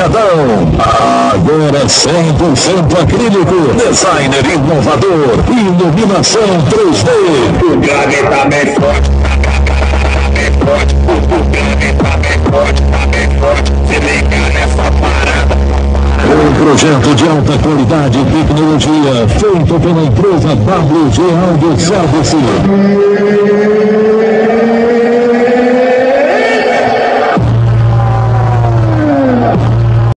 Estradão. Agora 100% acrílico, designer inovador, iluminação 3D. O grave tá bem forte, tá bem forte, o grave tá bem forte, tá bem forte. Se liga nessa parada. Um projeto de alta qualidade e tecnologia feito pela empresa WG Audio Service.